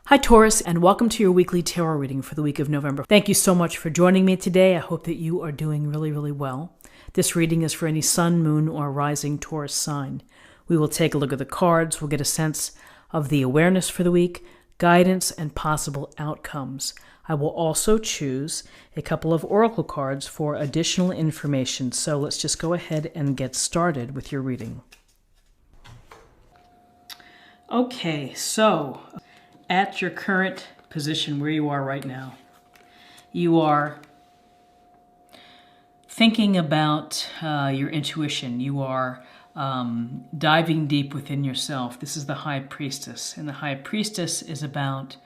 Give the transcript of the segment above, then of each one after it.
Hi Taurus, and welcome to your weekly tarot reading for the week of November. Thank you so much for joining me today. I hope that you are doing really well. This reading is for any sun, moon, or rising Taurus sign. We will take a look at the cards. We'll get a sense of the awareness for the week, guidance, and possible outcomes. I will also choose a couple of oracle cards for additional information. So let's just go ahead and get started with your reading. Okay, so at your current position where you are right now, you are thinking about your intuition. You are diving deep within yourself. This is the High Priestess, and the High Priestess is about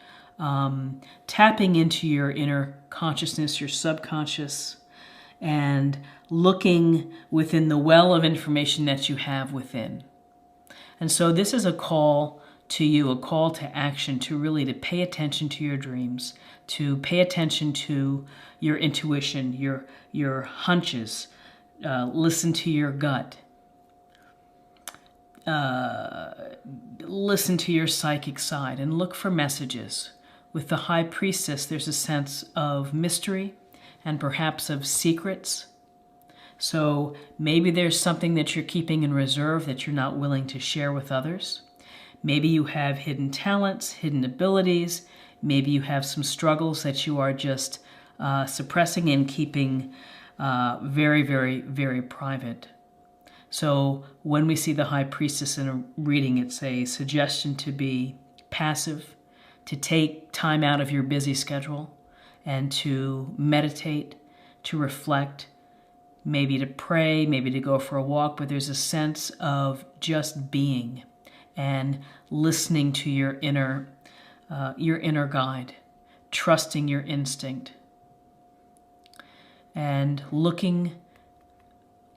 tapping into your inner consciousness, your subconscious, and looking within the well of information that you have within. And so this is a call to you, a call to action, to pay attention to your dreams, to pay attention to your intuition, your hunches, listen to your gut, listen to your psychic side, and look for messages. With the High Priestess, there's a sense of mystery and perhaps of secrets. So maybe there's something that you're keeping in reserve that you're not willing to share with others. Maybe you have hidden talents, hidden abilities. Maybe you have some struggles that you are just suppressing and keeping very private. So when we see the High Priestess in a reading, it's a suggestion to be passive, to take time out of your busy schedule and to meditate, to reflect, maybe to pray, maybe to go for a walk, but there's a sense of just being and listening to your inner guide, trusting your instinct, and looking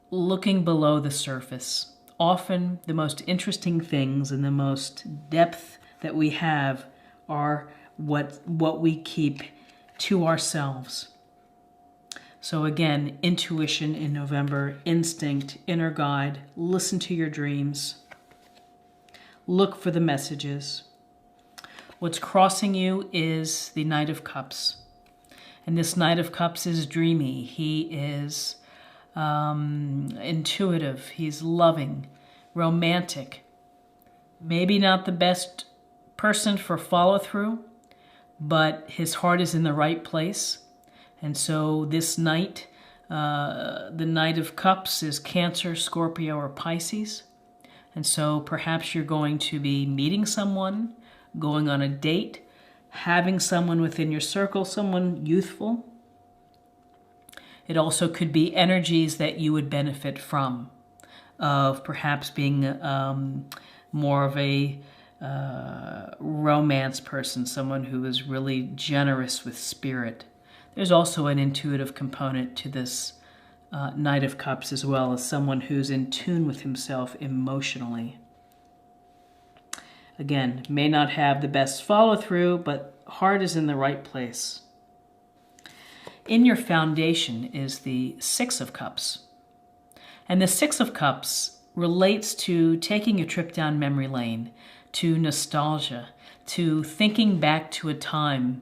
below the surface. Often the most interesting things and the most depth that we have are what we keep to ourselves. So again, intuition in November, instinct, inner guide, listen to your dreams. Look for the messages. What's crossing you is the Knight of Cups. And this Knight of Cups is dreamy. He is intuitive. He's loving, romantic. Maybe not the best person for follow-through, but his heart is in the right place. And so this Knight, the Knight of Cups, is Cancer, Scorpio, or Pisces. And so perhaps you're going to be meeting someone, going on a date, having someone within your circle, someone youthful. It also could be energies that you would benefit from, of perhaps being more of a romance person, someone who is really generous with spirit. There's also an intuitive component to this Knight of Cups, as well as someone who's in tune with himself emotionally. Again, may not have the best follow-through, but heart is in the right place. In your foundation is the Six of Cups. And the Six of Cups relates to taking a trip down memory lane, to nostalgia, to thinking back to a time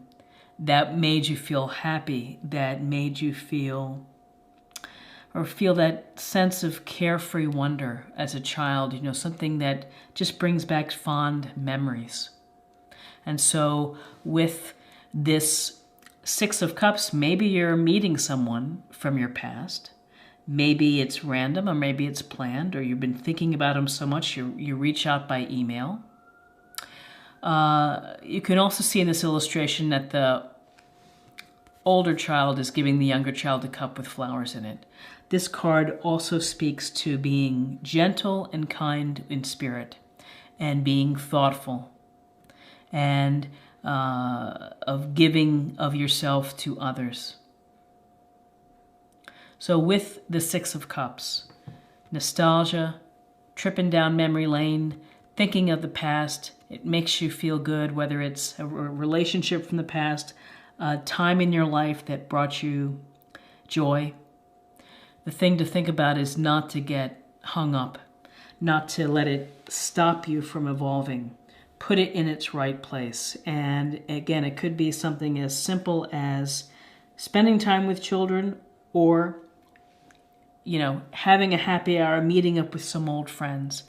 that made you feel happy, that made you feel that sense of carefree wonder as a child, something that just brings back fond memories. And so with this Six of Cups, maybe you're meeting someone from your past. Maybe it's random, or maybe it's planned, or you've been thinking about them so much you reach out by email. You can also see in this illustration that the older child is giving the younger child a cup with flowers in it. This card also speaks to being gentle and kind in spirit, and being thoughtful, and of giving of yourself to others. So with the Six of Cups, nostalgia, tripping down memory lane, thinking of the past, it makes you feel good, whether it's a relationship from the past, a time in your life that brought you joy. The thing to think about is not to get hung up, not to let it stop you from evolving. put it in its right place. And again, it could be something as simple as spending time with children, or, you know, having a happy hour, meeting up with some old friends,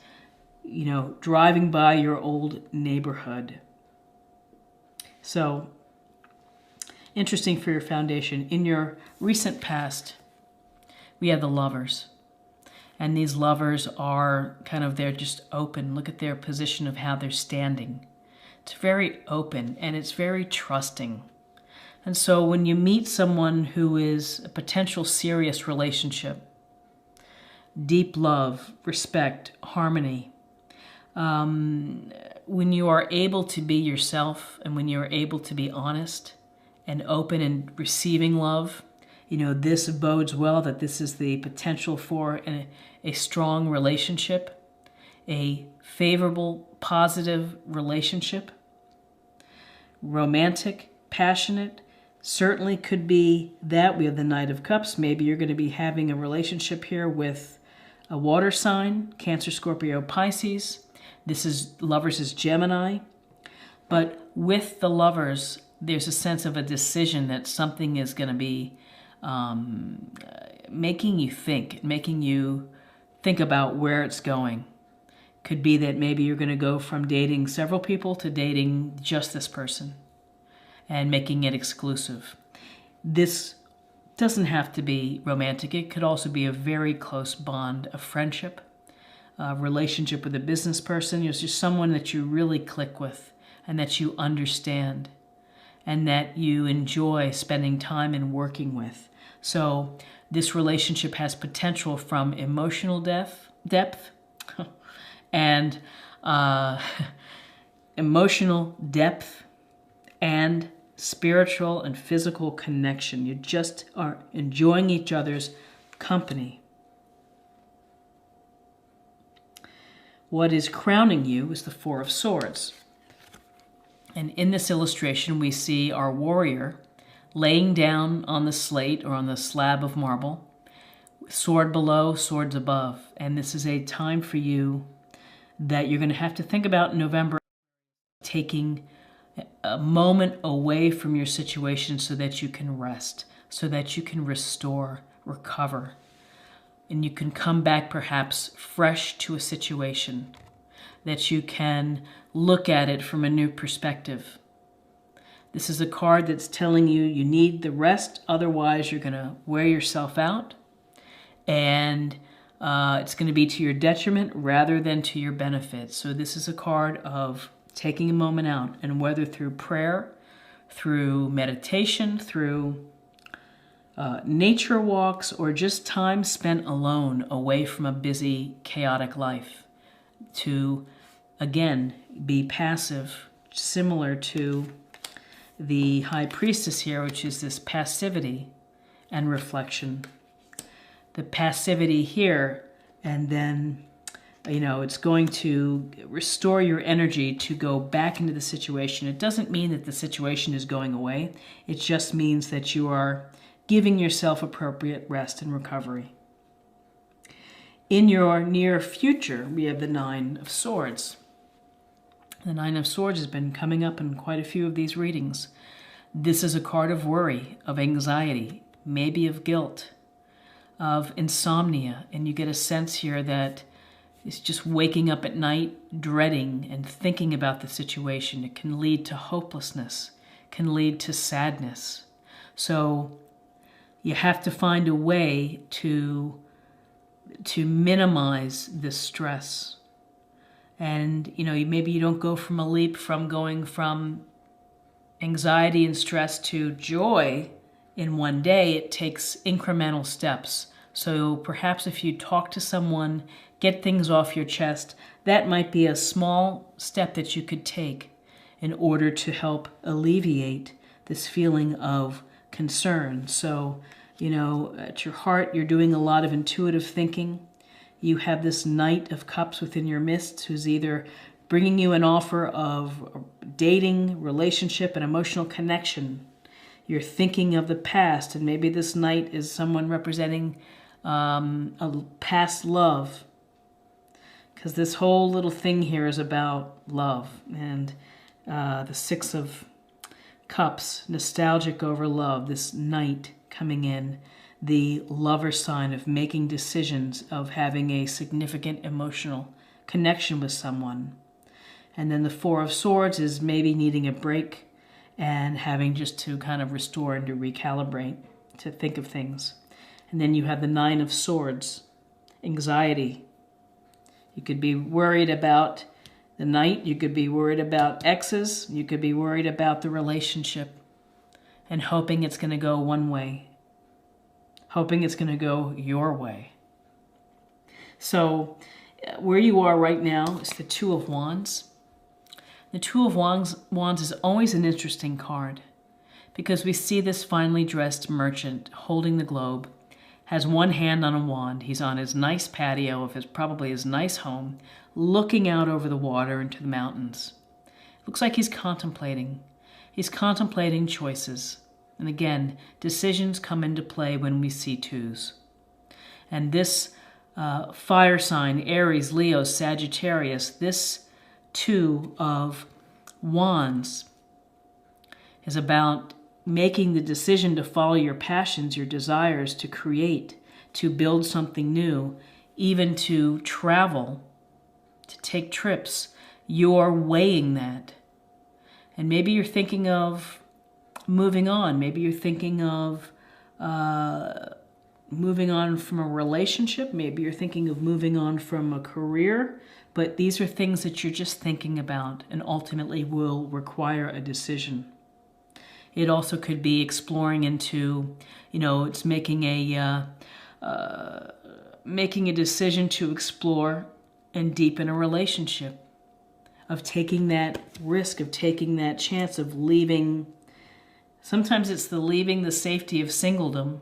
you know, driving by your old neighborhood. So, interesting for your foundation. In your recent past, we have the Lovers. And these Lovers are kind of, they're just open. Look at their position of how they're standing. It's very open and it's very trusting. And so when you meet someone who is a potential serious relationship, deep love, respect, harmony, when you are able to be yourself and when you're able to be honest and open and receiving love, you know, this bodes well that this is the potential for a strong relationship, a favorable, positive relationship, romantic, passionate. Certainly could be that. We have the Knight of Cups. Maybe you're going to be having a relationship here with a water sign, Cancer, Scorpio, Pisces. This is Lovers is Gemini. But with the Lovers, there's a sense of a decision that something is going to be making you think about where it's going. Could be that maybe you're going to go from dating several people to dating just this person and making it exclusive. This doesn't have to be romantic. It could also be a very close bond of friendship, a relationship with a business person. It's just someone that you really click with and that you understand and that you enjoy spending time and working with. So this relationship has potential from emotional depth and emotional depth and spiritual and physical connection. You just are enjoying each other's company. What is crowning you is the Four of Swords. And in this illustration, we see our warrior laying down on the slate or on the slab of marble, sword below, swords above. And this is a time for you that you're going to have to think about in November, taking a moment away from your situation so that you can rest, so that you can restore, recover, and you can come back perhaps fresh to a situation, that you can look at it from a new perspective. This is a card that's telling you you need the rest, otherwise you're going to wear yourself out, and it's going to be to your detriment rather than to your benefit. So this is a card of taking a moment out, and whether through prayer, through meditation, through nature walks, or just time spent alone away from a busy, chaotic life, to, again, be passive, similar to the High Priestess here, which is this passivity and reflection. The passivity here, and then, you know, it's going to restore your energy to go back into the situation. It doesn't mean that the situation is going away. It just means that you are giving yourself appropriate rest and recovery. In your near future, we have the Nine of Swords. The Nine of Swords has been coming up in quite a few of these readings. This is a card of worry, of anxiety, maybe of guilt, of insomnia. And you get a sense here that it's just waking up at night, dreading and thinking about the situation. It can lead to hopelessness, can lead to sadness. So you have to find a way to minimize this stress. And, you know, maybe you don't go from a leap from going from anxiety and stress to joy in one day. It takes incremental steps. So perhaps if you talk to someone, get things off your chest, that might be a small step that you could take in order to help alleviate this feeling of concern. So, you know, at your heart, you're doing a lot of intuitive thinking. You have this Knight of Cups within your midst who's either bringing you an offer of dating, relationship, and emotional connection. You're thinking of the past, and maybe this Knight is someone representing a past love. because this whole little thing here is about love. And the Six of Cups, nostalgic over love, this Knight coming in, the lover sign of making decisions, of having a significant emotional connection with someone. And then the Four of Swords is maybe needing a break and having just to kind of restore and to recalibrate, to think of things. And then you have the Nine of Swords, anxiety. You could be worried about the Knight, you could be worried about exes, you could be worried about the relationship and hoping it's going to go one way, hoping it's going to go your way. So where you are right now is the Two of Wands. The Two of Wands is always an interesting card because we see this finely dressed merchant holding the globe, has one hand on a wand. He's on his nice patio of probably his nice home, looking out over the water into the mountains. Looks like he's contemplating. He's contemplating choices. And again, decisions come into play when we see twos. And this fire sign, Aries, Leo, Sagittarius, this Two of Wands is about making the decision to follow your passions, your desires, to create, to build something new, even to travel, to take trips. You're weighing that. And maybe you're thinking of moving on. Maybe you're thinking of moving on from a relationship. Maybe you're thinking of moving on from a career. But these are things that you're just thinking about and ultimately will require a decision. It also could be exploring into, it's making a decision to explore and deepen a relationship, of taking that risk, of taking that chance, of leaving. Sometimes it's leaving the safety of singledom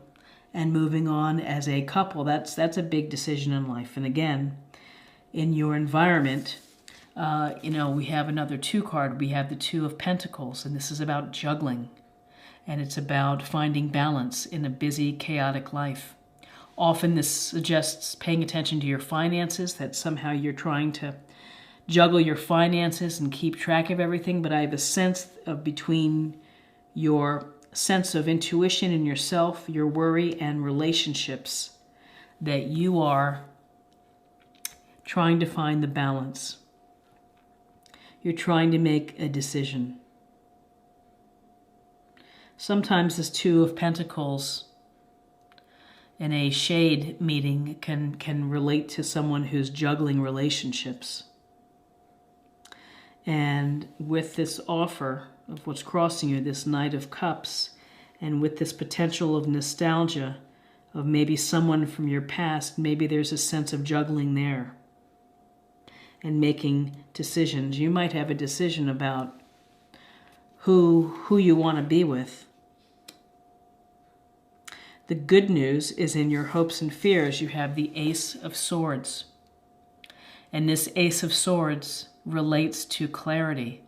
and moving on as a couple. That's a big decision in life. And again, in your environment, we have another two card. We have the Two of Pentacles, and this is about juggling. And it's about finding balance in a busy, chaotic life. Often this suggests paying attention to your finances, that somehow you're trying to juggle your finances and keep track of everything. But I have a sense of between your sense of intuition in yourself, your worry, and relationships, that you are trying to find the balance. You're trying to make a decision. Sometimes this Two of Pentacles in a shade meeting can relate to someone who's juggling relationships. And with this offer of what's crossing you, this Knight of Cups, and with this potential of nostalgia of maybe someone from your past, maybe there's a sense of juggling there and making decisions. You might have a decision about who you want to be with. The good news is in your hopes and fears, you have the Ace of Swords. And this Ace of Swords relates to clarity,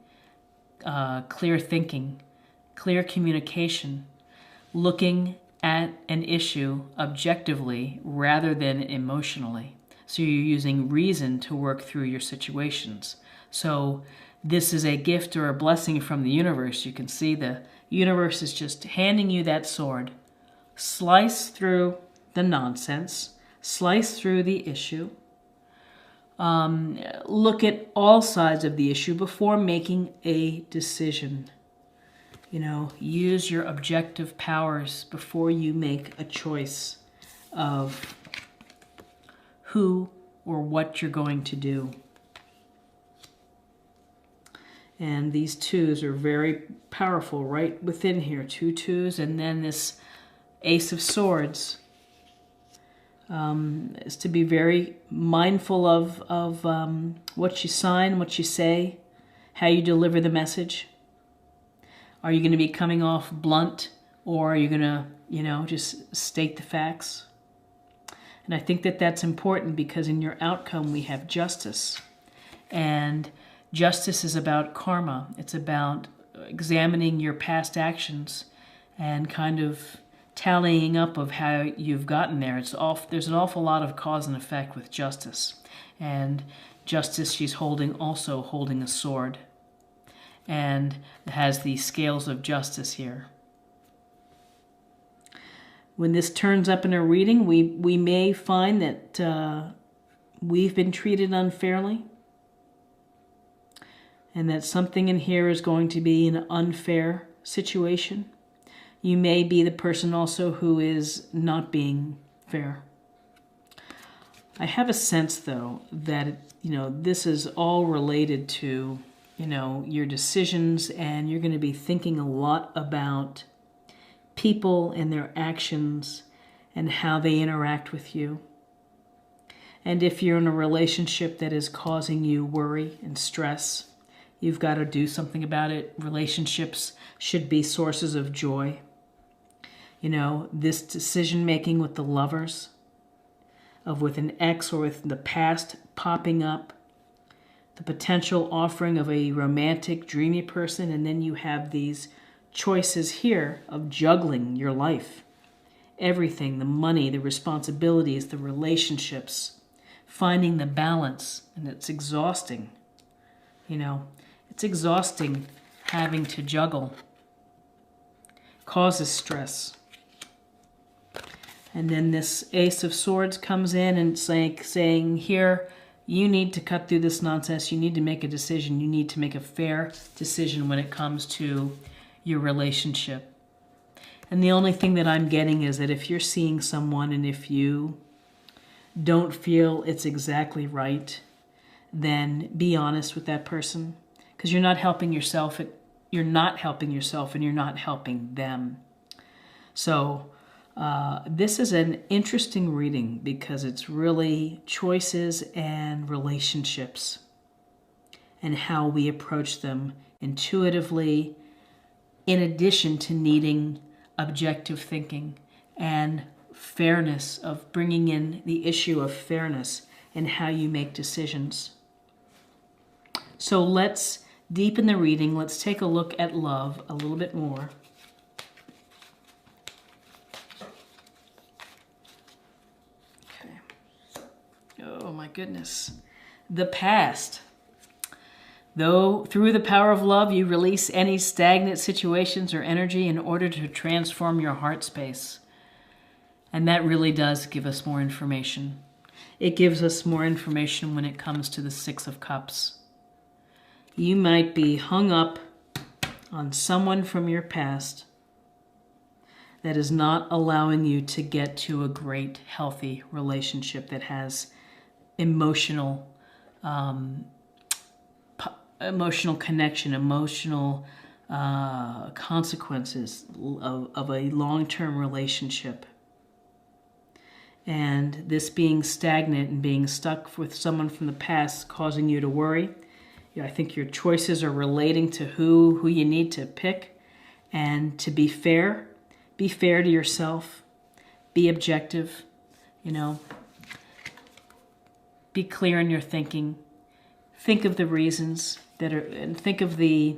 clear thinking, clear communication, looking at an issue objectively rather than emotionally. So you're using reason to work through your situations. So this is a gift or a blessing from the universe. You can see the universe is just handing you that sword. Slice through the nonsense, slice through the issue, look at all sides of the issue before making a decision. Use your objective powers before you make a choice of who or what you're going to do. And these twos are very powerful right within here. Two twos, and then this Ace of Swords is to be very mindful of what you sign, what you say, how you deliver the message. Are you going to be coming off blunt, or are you going to, just state the facts? And I think that that's important because in your outcome we have justice. And justice is about karma. It's about examining your past actions and kind of tallying up of how you've gotten there. There's an awful lot of cause and effect with justice. And Justice, she's also holding a sword, and has the scales of justice here. When this turns up in a reading, we may find that we've been treated unfairly, and that something in here is going to be an unfair situation. You may be the person also who is not being fair. I have a sense, though, that, this is all related to, your decisions, and you're going to be thinking a lot about people and their actions and how they interact with you. And if you're in a relationship that is causing you worry and stress, you've got to do something about it. Relationships should be sources of joy. This decision-making with the lovers, with an ex or with the past popping up, the potential offering of a romantic, dreamy person, and then you have these choices here of juggling your life. Everything, the money, the responsibilities, the relationships, finding the balance, and it's exhausting. It's exhausting having to juggle. Causes stress. And then this Ace of Swords comes in and saying, here, you need to cut through this nonsense. You need to make a decision. You need to make a fair decision when it comes to your relationship. And the only thing that I'm getting is that if you're seeing someone and if you don't feel it's exactly right, then be honest with that person, because you're not helping yourself. You're not helping yourself, and you're not helping them. So this is an interesting reading because it's really choices and relationships and how we approach them intuitively, in addition to needing objective thinking and fairness, of bringing in the issue of fairness and how you make decisions. So let's deepen the reading. Let's take a look at love a little bit more. Oh my goodness. The past. Though through the power of love, you release any stagnant situations or energy in order to transform your heart space. And that really does give us more information. It gives us more information when it comes to the Six of Cups. You might be hung up on someone from your past that is not allowing you to get to a great, healthy relationship that has emotional connection, emotional consequences of a long-term relationship. And this being stagnant and being stuck with someone from the past causing you to worry. I think your choices are relating to who you need to pick, and to be fair. Be fair to yourself. Be objective. Be clear in your thinking. Think of the reasons and think of the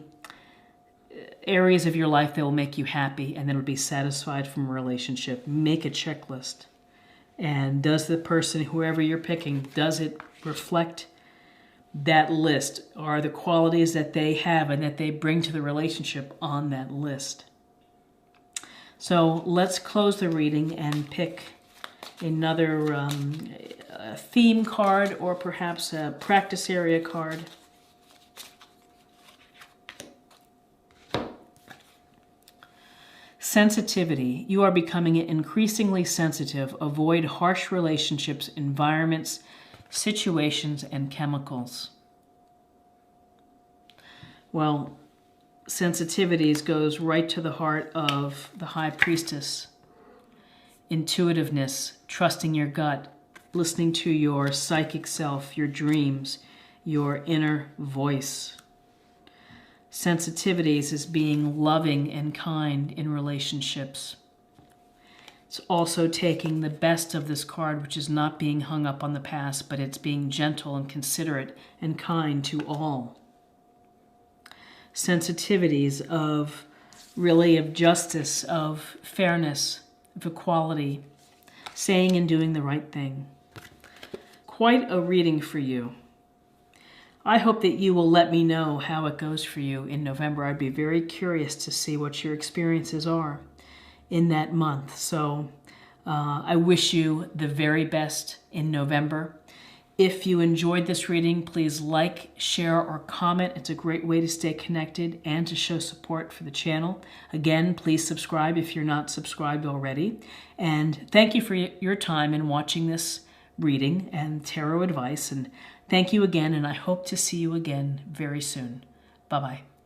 areas of your life that will make you happy and that will be satisfied from a relationship. Make a checklist. And does the person, whoever you're picking, does it reflect that list? Are the qualities that they have and that they bring to the relationship on that list? So let's close the reading and pick another theme card, or perhaps a practice area card. Sensitivity. You are becoming increasingly sensitive. Avoid harsh relationships, environments, situations, and chemicals. Well, sensitivities goes right to the heart of the High Priestess. Intuitiveness, trusting your gut, listening to your psychic self, your dreams, your inner voice. Sensitivities is being loving and kind in relationships. It's also taking the best of this card, which is not being hung up on the past, but it's being gentle and considerate and kind to all. Sensitivities of justice, of fairness, of equality, saying and doing the right thing. Quite a reading for you. I hope that you will let me know how it goes for you in November. I'd be very curious to see what your experiences are in that month. So I wish you the very best in November. If you enjoyed this reading, please like, share, or comment. It's a great way to stay connected and to show support for the channel. Again, please subscribe if you're not subscribed already. And thank you for your time in watching this reading and tarot advice. And thank you again, and I hope to see you again very soon. Bye-bye.